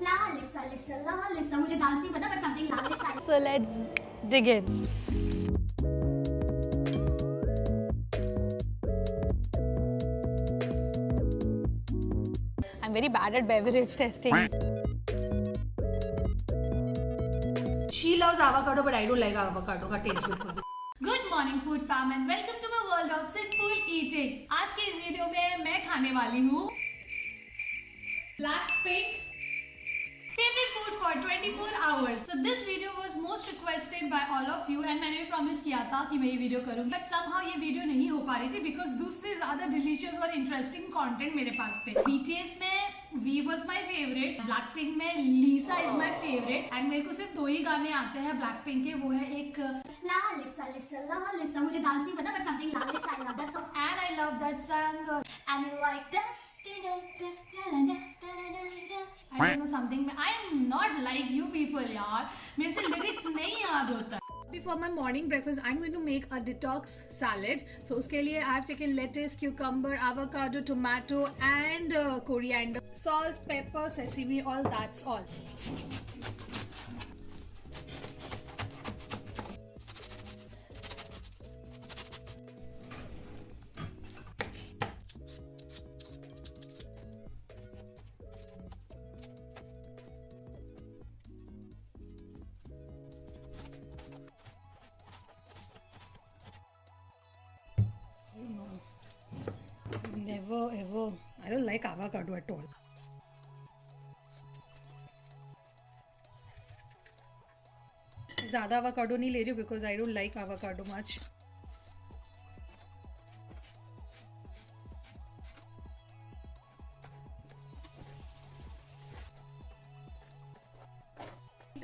La lisa lisa la lisa, मुझे dance नहीं पता पर something la lisa. So let's dig in. I'm very bad at beverage testing. She loves avocado, but I don't like avocado का taste. Good morning food fam and welcome to my world of sinful eating. आज के इस video में मैं खाने वाली हूँ Blackpink favorite food for 24 hours. So this video was most requested by all of you and मैंने भी promise किया था कि मैं ये वीडियो करूँगी, but somehow ये वीडियो नहीं हो पा रही थी because दूसरे ज्यादा delicious और interesting content मेरे पास थे. BTS में V was my favorite, Blackpink में Lisa is my favorite and मेरे को सिर्फ दो ही गाने आते हैं Blackpink के, वो है एक La Lisa Lisa La Lisa, मुझे डांस नहीं पता but something La Lisa, I love that song and I love that song and you like that. I don't know something. I am not like you people, यार. मेरे से lyrics नहीं याद होता. Before my morning breakfast, I'm going to make a detox salad. So उसके लिए I've taken lettuce, cucumber, avocado, tomato, and coriander, salt, pepper, sesame oil. That's all. Never ever. I don't like avocado at all. ज़्यादा avocado नहीं ले रही हूँ because I don't like avocado much.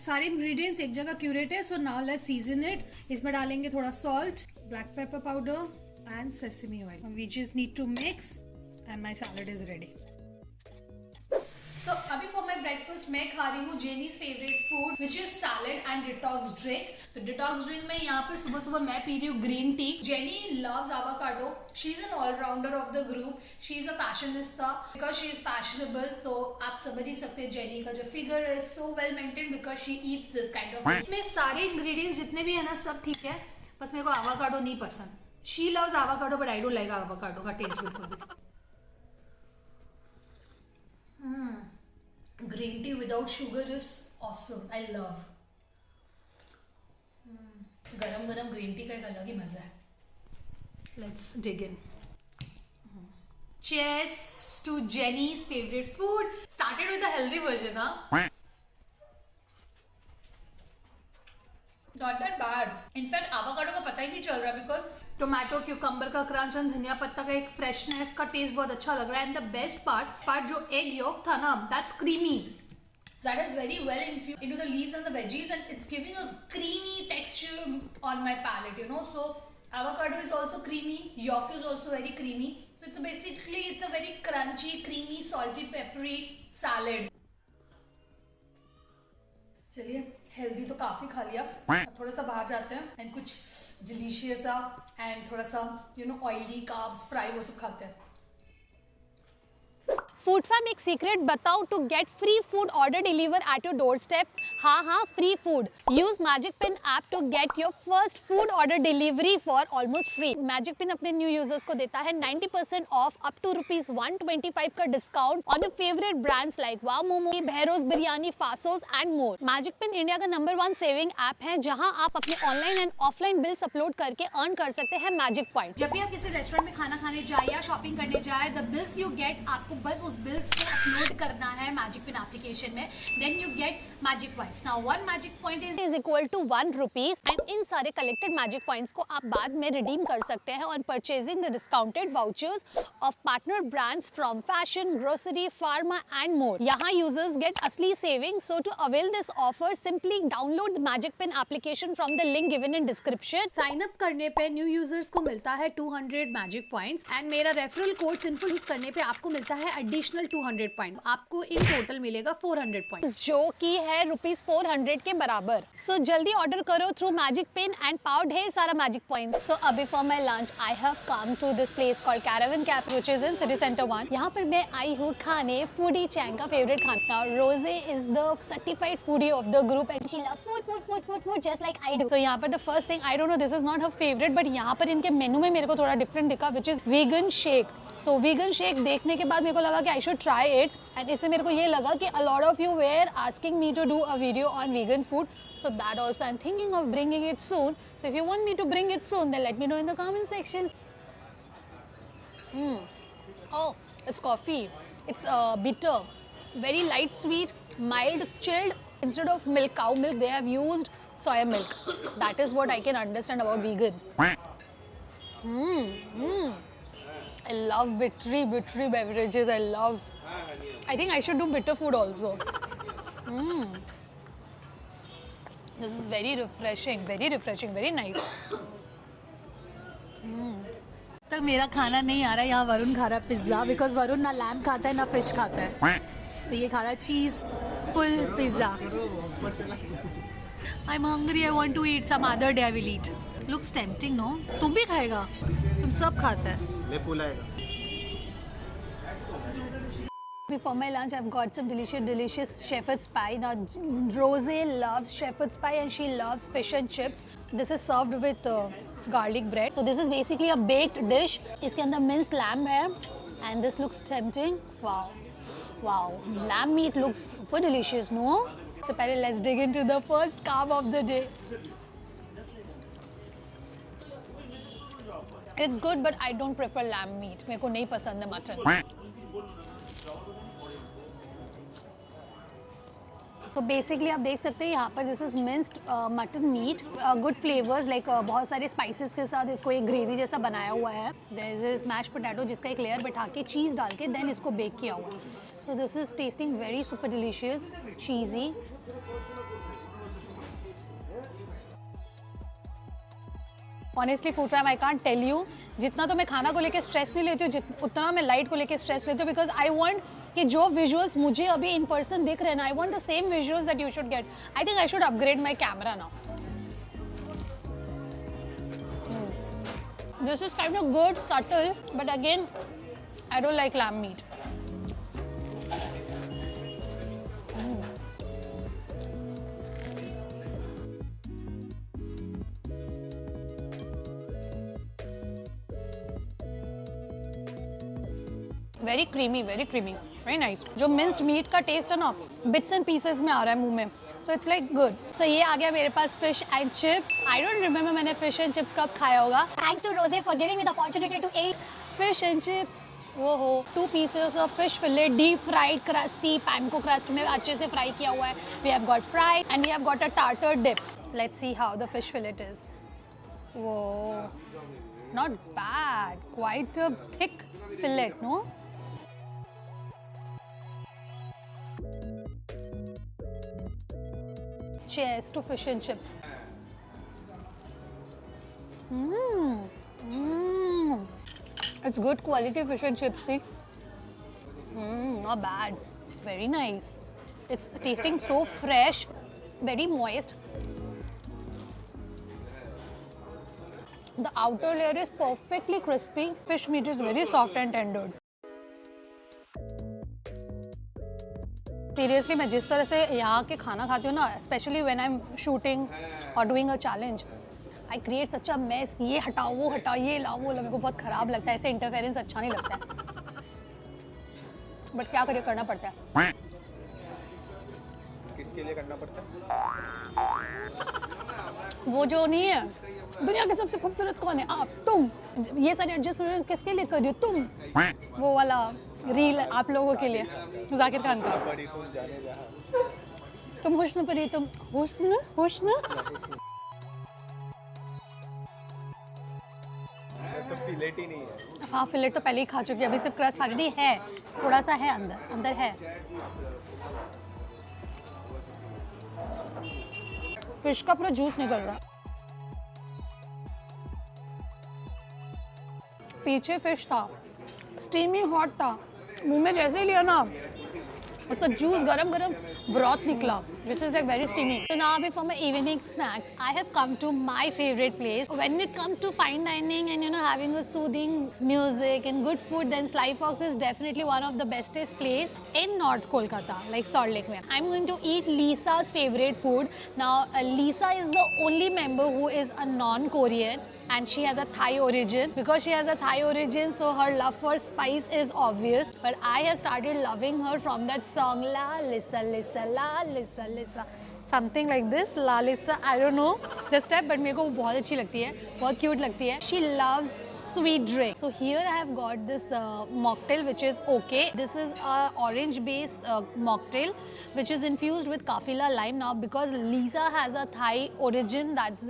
सारे ingredients एक जगह क्यूरेट है. So now let's season it. इसमें डालेंगे थोड़ा salt, black pepper powder and sesame oil. We just need to mix and my salad is ready. So अभी for my breakfast मैं खा रही हूँ Jenny's favorite food which is salad and detox drink. तो detox drink में यहाँ पे सुबह सुबह मैं पी रही हूँ green tea. Jenny loves avocado. She's an all-rounder of the group. She's a fashionista because she is fashionable. तो आप समझ ही सकते हैं Jenny का जो figure is so well maintained because she eats this kind of food. इसमें सारे ingredients जितने भी है ना सब ठीक है, बस मेरे को avocado नहीं पसंद. She loves avocado but I don't like avocado का taste बिल्कुल भी. Green tea without sugar is awesome. I love. गरम गरम green tea का एक अलग ही मजा है. Let's dig in. Cheers to Jenny's favorite food. Started with the healthy version, huh? Not that bad. In fact, avocado का पता ही नहीं चल रहा because टोमेटो क्यूकम्बर का क्रंच और धनिया पत्ता का एक फ्रेशनेस का टेस्ट बहुत अच्छा लग रहा है. एंड द बेस्ट पार्ट जो एग योक था ना, that's creamy. That is very well infused into the leaves and the veggies and it's giving a creamy texture on my palate, you know. So avocado is also creamy, yolk is also very creamy. So it's a very crunchy, creamy, salty, peppery salad. चलिए healthy तो काफी खा लिया, थोड़ा सा बाहर जाते हैं एंड कुछ डिलीशियस सा एंड थोड़ा सा ऑयली कार्ब्स फ्राई वो सब खाते हैं. फूड फैम एक सीक्रेट बताऊं to get free food order deliver at your doorstep. हाँ free food. Use magic pin app to get your first food order delivery for almost free. Magic pin अपने new users को देता है 90% off up to ₹125 का discount on your favourite brands like wow momo, Behrouz biryani, Faasos and more. Magic pin India का number 1 saving app है जहां आप अपने online and offline bills upload करके अर्न कर सकते हैं मैजिक पॉइंट. जब भी आप किसी रेस्टोरेंट में खाना खाने जाए या शॉपिंग करने जाए, द बिल्स यू गेट, आपको बस उस बिल्स को अपलोड करना है मैजिक पिन एप्लीकेशन में. Then you get magic points. Now 1 magic point is equal to ₹1 and इन सारे कलेक्टेड मैजिक पॉइंट्स को आप बाद में रिडीम कर सकते हैं on purchasing the discounted vouchers of partner brands from fashion, grocery, pharma and more. यहाँ यूजर्स गेट असली saving. So to avail this offer simply download the Magicpin application from the link given in description. Sign up करने पे new users को मिलता है 200 magic points and मेरा referral code simple use करने पे आपको मिलता है एडिशनल एडिशनल 200 पॉइंट, आपको इन टोटल मिलेगा 400 पॉइंट, जो कि है ₹400 के बराबर। सो जल्दी ऑर्डर करो थ्रू मैजिक पिन एंड पाओ ढेर सारा मैजिक पॉइंट। सो अभी for my lunch I have come to this place called caravan cafe which is in city centre 1। यहाँ पर मैं आई हूँ खाने फूडी चैंग का फेवरेट खाना। रोजे is the certified foodie of the group and she loves food just like I do. So यहाँ पर the first thing, I don't know, this is not her favourite, but यहाँ पर इनके मेनू में मेरे को थोड़ा डिफरेंट दिखा, which is vegan shake. So vegan shake देखने के बाद मेरे को लगा कि I should try it, and इससे मेरे को ये लगा कि a lot of you were asking me to do a video on vegan food, so that also I'm thinking of bringing it soon. So if you want me to bring it soon, then let me know in the comment section. Oh, it's coffee. It's bitter, very light sweet, mild, chilled. Instead of milk, cow milk, they have used soya milk. That is what I can understand about vegan. I love bittery beverages. I think I should do bitter food also. This is very refreshing, very nice. तक मेरा खाना नहीं आ रहा है, यहाँ वरुण खा रहा है पिज्जा, बिकॉज वरुण ना लैम्ब खाता है ना फिश खाता है, तो ये खा रहा है cheese full pizza. I am hungry, I want to eat some other day, I will eat. Looks tempting, no? तुम भी खाएगा? तुम सब खाते हैं। मैं पुलाएगा। Before my lunch, I've got some delicious shepherd's pie. Now, Rose loves shepherd's pie and she loves fish and chips. This is served with garlic bread. So this is basically a baked dish. इसके अंदर minced lamb है, and this looks tempting. Wow, lamb meat looks super delicious, no? So पहले let's dig into the first carb of the day. It's good, but I don't prefer lamb meat. मेरे को नहीं पसंद है mutton. तो basically आप देख सकते हैं यहाँ पर this is minced mutton meat, good flavours, like बहुत सारे स्पाइसेस के साथ इसको एक ग्रेवी जैसा बनाया हुआ है। दिस इज मैश पोटैटो जिसका एक लेयर बैठा के चीज़ डाल के देन इसको बेक किया हुआ। So this is tasting very super delicious, cheesy. Honestly food fam, I can't tell you, जितना तो मैं खाना को लेके स्ट्रेस नहीं लेती हूँ, उतना मैं लाइट को लेके स्ट्रेस लेती हूँ, बिकॉज आई वांट कि जो विजुअल्स मुझे अभी इन पर्सन दिख रहे हैं ना, I want the same visuals that you should get. I think I should upgrade my camera now. This is kind of good, subtle, but again I don't like lamb meat. Very creamy, very nice. जो minced meat का taste है ना, bits and pieces में आ रहा है मुंह में, so it's like good. So ये आ गया मेरे पास fish and chips. I don't remember मैंने फिश एंड चिप्स कब खाया होगा। थैंक्स टू रोजे for giving me the opportunity to eat fish and chips. वो हो 2 pieces of fish fillet, deep fried, crusty, panko crust में अच्छे से फ्राई किया हुआ है। We have got fry and we have got a tartar dip. Let's see how the fish fillet is. वो not bad, quite a thick fillet, no? Cheers to fish and chips. It's good quality fish and chips, see? Not bad. Very nice. It's tasting so fresh, very moist. The outer layer is perfectly crispy. Fish meat is very soft and tender. Seriously मैं जिस तरह से यहाँ के खाना खाती हूँ ना, specially when I am shooting और doing a challenge, I create such a mess. ये हटाओ, वो हटाओ, ये लाओ, वो लाओ, मेरे को बहुत ख़राब लगता है। ऐसे इंटरफेरेंस अच्छा नहीं लगता है, बट क्या करिए, करना पड़ता है। किसके लिए करना पड़ता है? वो जो नहीं है, दुनिया के सबसे खूबसूरत कौन है? आप, तुम। ये सारे एडजस्टमेंट किसके लिए कर रही हो? तुम। वो वाला रील आप लोगों के लिए, जाकिर खान का। तुम हुस्न परी, तुम हुस्न। तो फिलेट ही नहीं है। हाँ, फिलेट तो पहले ही खा चुकी है, अभी सिर्फ क्रस्ट ऑलरेडी है, थोड़ा सा है अंदर है। फिश का पूरा जूस निकल रहा। पीछे फिश था, स्टीमी हॉट था, मुंह में जैसे ही लिया ना उसका जूस गरम गरम broth निकला, which is like very steamy. So now for my evening snacks, I have come to my favorite place. When it comes to fine dining and having a soothing music and good food, then Sly Fox is definitely one of the bestest place in North Kolkata, like Salt Lake mein. I'm going to eat Lisa's favorite food. Now Lisa is the only member who is a non-Korean. And she has a Thai origin. Because she has a Thai origin, so her love for spice is obvious. But I have started loving her from that song, La Lisa, Lisa, La Lisa, Lisa. Something like this, La Lisa, I don't know the step, but मेरे को वो बहुत अच्छी लगती है, बहुत cute लगती है. She loves sweet drink. So here I have got this mocktail which is okay. This is a orange based mocktail which is infused with Kafila lime. Now because Lisa has a Thai origin, that's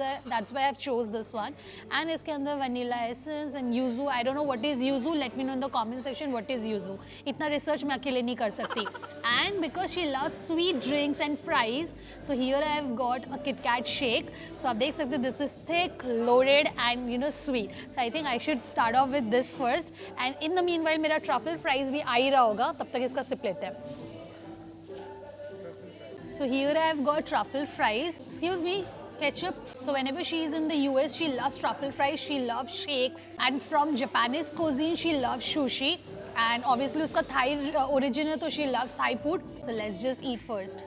why I've chose this one. And इसके अंदर vanilla essence and yuzu. I don't know what is yuzu. Let me know in the comment section what is yuzu. इतना research मैं अकेले नहीं कर सकती. And because she loves sweet drinks and fries, so here I have got a Kit Kat shake. So आप देख सकते हो this is thick, loaded and sweet. So I think I should start off with this first. And in the meanwhile मेरा truffle fries भी आ ही रहा होगा, तब तक इसका sip लेते हैं. So here I have got truffle fries. Excuse me. Ketchup. So whenever she is in the US, she loves truffle fries, she loves shakes. And from Japanese cuisine, she loves sushi. And obviously उसका Thai origin है, तो she loves Thai food. So let's just eat first.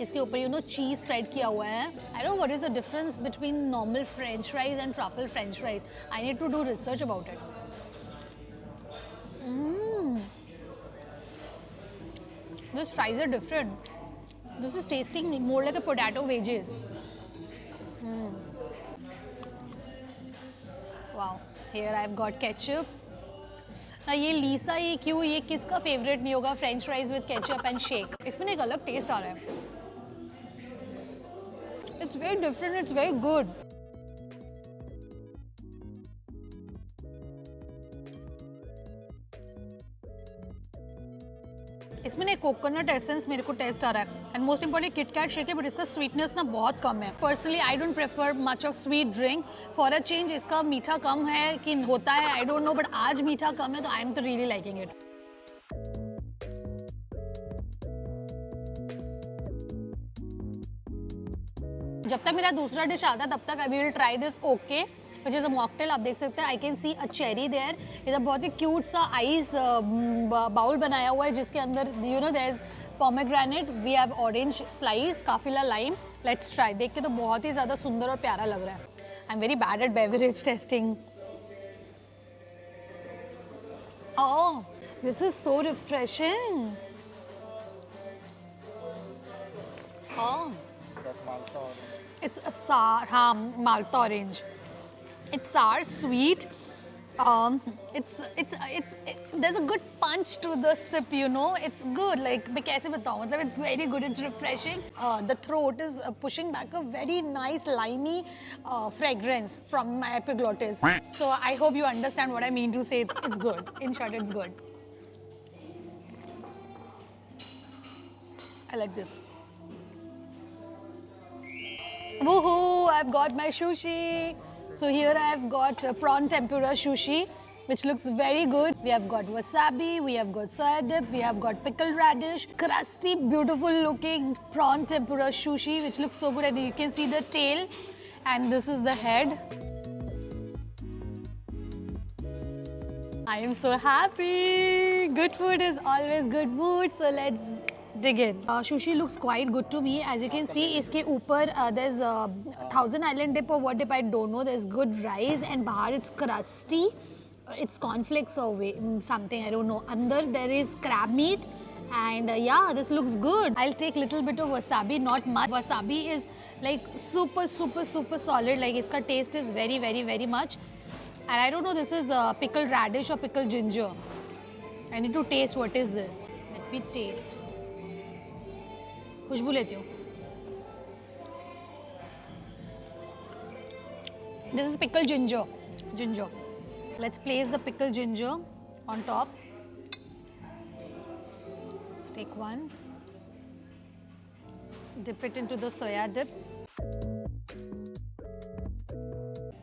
इसके ऊपर cheese spread किया हुआ है. I don't know what is the difference between normal French fries and truffle French fries. I need to do research about it. These fries are different. This is tasting more like a potato wedges. Wow. Here I've got ketchup. Now ये Lisa ये क्यों ये किसका favorite नहीं होगा French fries with ketchup and shake? इसमें एक अलग taste आ रहा है. It's very different. It's very good. इसमें एक कोकोनट एसेंस मेरे को टेस्ट आ रहा है and most important Kit Kat shake है बट इसका स्वीटनेस ना बहुत कम है. Personally I don't prefer much of sweet drink. For a change इसका मीठा कम है कि होता है आई डोंट नो बट आज मीठा कम है तो आई एम तो रियली लाइकिंग इट. जब तक मेरा दूसरा डिश आता है तब तक I will try this okay which is a mocktail. आप देख सकते हैं I can see a cherry there. इधर बहुत ही क्यूट सा आइस बाउल बनाया हुआ है जिसके अंदर there is pomegranate, we have orange slice, kaffir lime. Let's try. देख के तो बहुत ही ज़्यादा सुंदर और प्यारा लग रहा है. I am very bad at beverage testing. Oh this is so refreshing. It's a sour, Malta orange. It's sour, sweet. There's a good punch to the sip, It's good. Like, मैं कैसे बताऊँ? मतलब it's very good. It's refreshing. The throat is pushing back a very nice limey fragrance from my epiglottis. So I hope you understand what I mean to say. It's good. In short, it's good. I like this. Woohoo! I've got my sushi. So here I've got prawn tempura sushi, which looks very good. We have got wasabi, we have got soya dip, we have got pickled radish, crusty, beautiful looking prawn tempura sushi, which looks so good. And you can see the tail, and this is the head. I am so happy. Good food is always good mood. So let's dig in. Sushi looks quite good to me. As you can see, इसके ऊपर there's Thousand Island dip or what dip I don't know. There's good rice and बाहर it's crusty. It's cornflakes or something I don't know. Under there is crab meat and yeah, this looks good. I'll take little bit of wasabi, not much. Wasabi is like super solid. Like इसका taste is very much. And I don't know this is pickled radish or pickled ginger. I need to taste what is this. Let me taste. खुशबू लेती हूँ. This is pickled ginger. Let's place the pickled ginger on top. Let's take one. Dip it into the soya dip.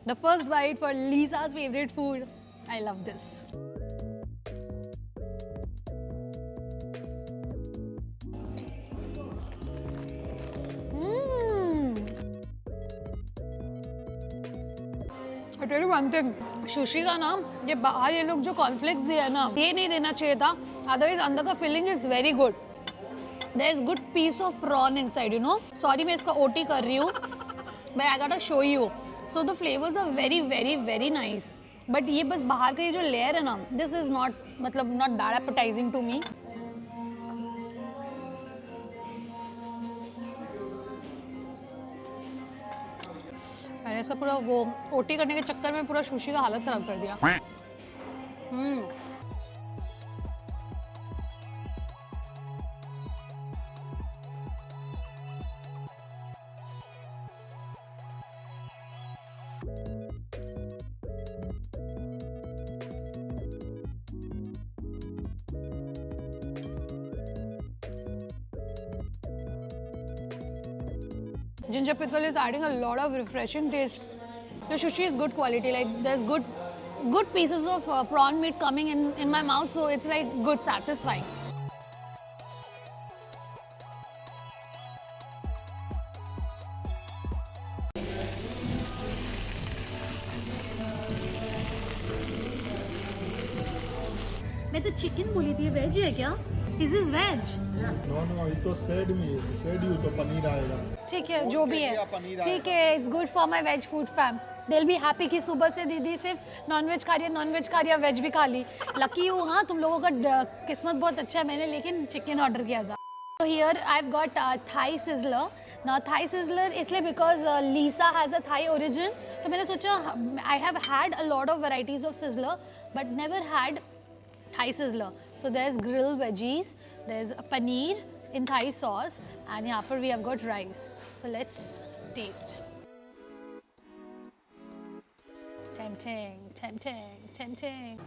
The first bite for Lisa's favorite food. I love this. Tell you one thing, sushi का ना ये बाहर ये लोग जो cornflakes दिया है ना, ये नहीं देना चाहिए था, अदरवाइज अंदर का filling is very good. There is good piece of prawn inside, you know. Sorry मैं इसका ओटी कर रही हूँ, but I got to show you. So the flavours are very very very nice. But ये बस बाहर का ये जो लेयर है ना, दिस इज नॉट, मतलब not that appetising to me. मैंने इसका पूरा वो ओटी करने के चक्कर में पूरा सुशी का हालत खराब कर दिया. Ginger pickle is adding a lot of refreshing taste. The sushi is good quality. Like there's good pieces of prawn meat coming in my mouth, so it's like good, satisfying. मैं तो chicken बोली थी, veg है क्या? Is this veg? No, it was said you तो पनीर आएगा. ठीक है, जो भी है ठीक है. It's good for my veg food fam. दिल भी हैप्पी कि सुबह से दीदी सिर्फ नॉनवेज खा रही है, वेज भी खा ली. लकी हूँ. हाँ, तुम लोगों का किस्मत बहुत अच्छा है. मैंने लेकिन चिकन ऑर्डर किया था. So here I've got Thai sizzler. Now Thai sizzler इसलिए because Lisa has a Thai origin. तो मैंने सोचा I have had a lot of varieties of sizzler but never had Thai sizzler. So there's grilled veggies, there's paneer in Thai sauce, and यहाँ पर we have got rice. So let's taste. Tempting, tempting, tempting.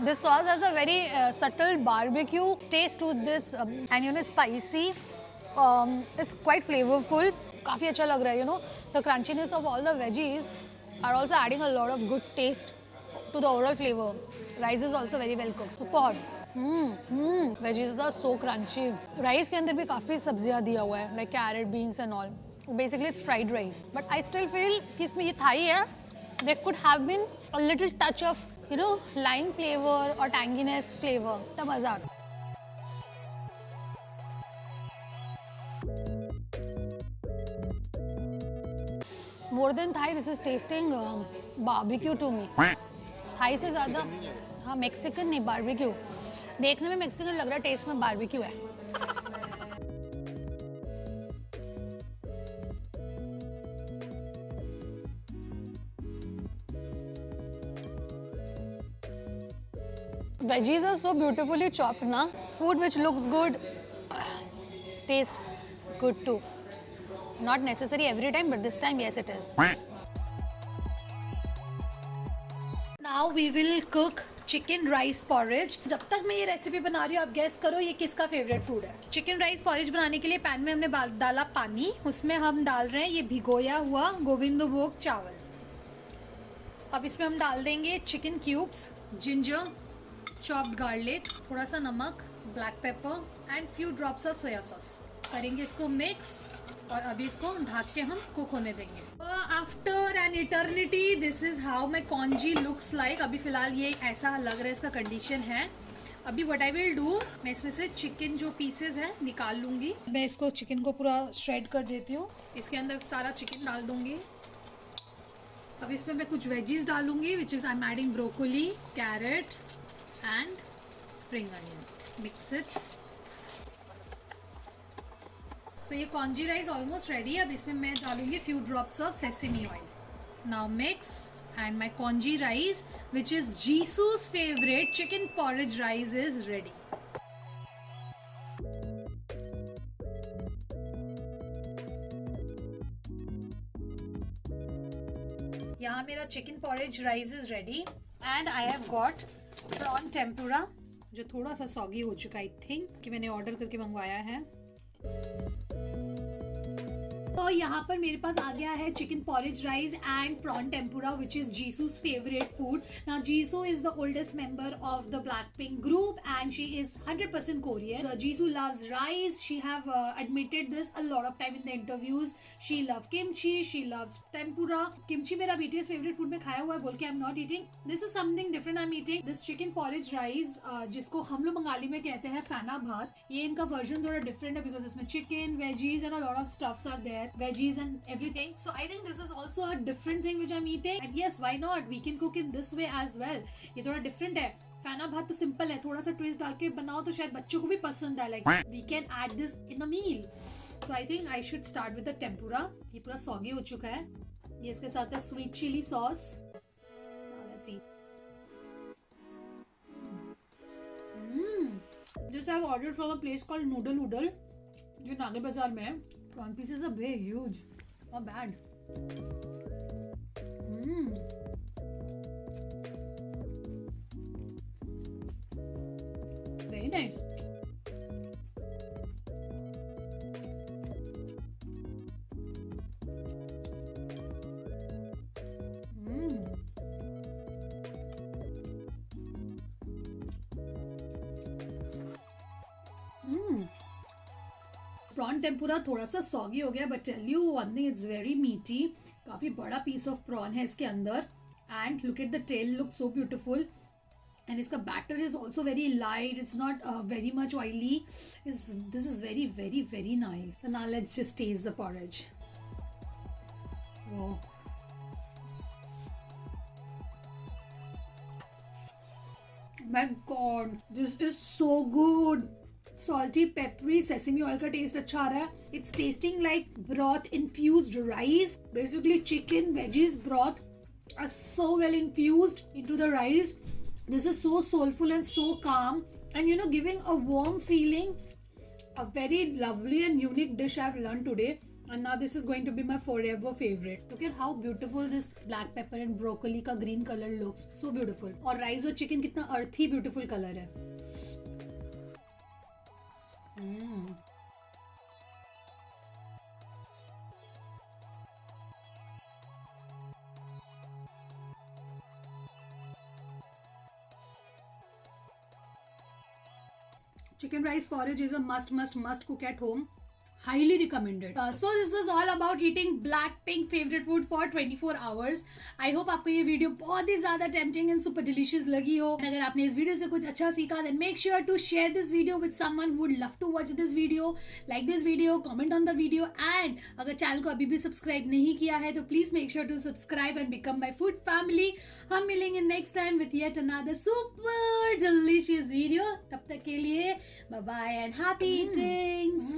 This sauce has a very subtle barbecue taste to this, and you know it's spicy. It's quite flavorful. काफ़ी अच्छा लग रहा है, you know. The crunchiness of all the veggies are also adding a lot of good taste to the overall flavor. Rice is also very well cooked. Super. Veggies are so crunchy. Rice के अंदर भी काफ़ी सब्जियाँ दिया हुआ है, like carrot, beans and all. Basically it's fried rice. But I still feel कि इसमें ये Thai है. There could have been a little touch of, you know, lime flavor or tanginess flavor. तब मज़ा आता. More than Thai, this is tasting barbecue to me. Thai से ज़्यादा, हाँ, Mexican नहीं, barbecue. देखने में Mexican लग रहा है, टेस्ट में barbecue है. Veggies are so beautifully chopped, na? Food which looks good, taste good too. Not necessary every time, but this time, yes, it is. Now we will cook chicken rice porridge. जब तक मैं ये recipe बना रही हूँ, आप guess करो ये किसका फेवरेट फूड है. चिकन राइस पॉरेज बनाने के लिए पैन में हमने डाला पानी. उसमें हम डाल रहे हैं ये भिगोया हुआ गोविंदभोग चावल. अब इसमें हम डाल देंगे chicken cubes, ginger, chopped garlic, थोड़ा सा नमक, black pepper and few drops of soya sauce. करेंगे इसको मिक्स और अभी इसको ढक के हम कुक होने देंगे. After an eternity this is how my congee looks like. अभी फिलहाल ये ऐसा लग रहा है, इसका कंडीशन है. अभी व्हाट आई विल डू, मैं इसमें से चिकन जो पीसेस है निकाल लूँगी. मैं इसको चिकन को पूरा श्रेड कर देती हूँ. इसके अंदर सारा चिकन डाल दूँगी. अब इसमें मैं कुछ वेजीज डालूँगी which is I am adding broccoli, carrot and spring onion. Mix it. तो ये कॉन्जी राइस ऑलमोस्ट रेडी है. अब इसमें मैं डालूंगी few drops of sesame oil. Now mix and my congee rice which is Jisoo's favourite chicken porridge rice is ready. यहाँ मेरा chicken porridge rice is ready and I have got prawn tempura जो थोड़ा सा soggy हो चुका, I think कि मैंने order करके मंगवाया है. और यहाँ पर मेरे पास आ गया है chicken porridge rice and prawn tempura which is Jisoo's favorite food. Now Jisoo is the oldest member of the Blackpink group and she is 100% Korean. Jisoo loves rice. She have admitted this a lot of time in the interviews. She loves kimchi. She loves tempura. Kimchi मेरा BTS favorite food में खाया हुआ है बोल के I'm not eating. This is something different I'm eating. This chicken porridge rice जिसको हम लोग बंगाली में कहते हैं फैना भात. ये इनका version थोड़ा different है because इसमें chicken, veggies and a lot of stuffs are there. Veggies and everything. So I think this is also a different thing which I'm eating. And yes, why not? We can cook in this way as well. ये थोड़ा different है. फैना भात तो simple है, थोड़ा सा twist डाल के बनाओ तो शायद बच्चों को भी पसंद आए. Like we can add this in a meal. So I think I should start with the tempura. ये पूरा सॉगी हो चुका है. ये इसके साथ है sweet chili sauce. Now let's see. This I have ordered from a place called Noodle Oodle, जो नागे बाजार में है. Prawn pieces are big, huge, not bad. Very nice. Prawn tempura थोड़ा सा सॉगी हो गया but tell you one thing it's very meaty. काफी बड़ा पीस ऑफ प्रॉन है इसके अंदर and look at the tail, look so beautiful. And इसका batter is also very light, it's not very much oily. This is very very very nice. So now let's just taste the porridge. My God, this is so good. Salty, peppery, sesame oil का test अच्छा आ रहा है. It's tasting like broth infused rice. Basically, chicken, veggies, broth are so well infused into the rice. This is so soulful and so calm, and you know, giving a warm feeling. A very lovely and unique dish I've learned today. And now this is going to be my forever favorite. Look at how beautiful this black pepper and broccoli का green color looks. So beautiful. और rice और chicken कितना earthy beautiful color है. Chicken rice porridge is a must cook at home. Highly recommended. So this was all about eating Blackpink favorite food for 24 hours. I hope आपको ये video बहुत ही ज्यादा tempting and super delicious लगी हो. अगर आपने इस वीडियो से कुछ अच्छा सीखा then make sure to share this video with someone who would love to watch this video. Like this video, comment on the video and अगर चैनल को अभी भी सब्सक्राइब नहीं किया है तो please make sure to subscribe and become my food family. हम मिलेंगे next time with yet another super delicious video. तब तक के लिए bye bye and happy eating.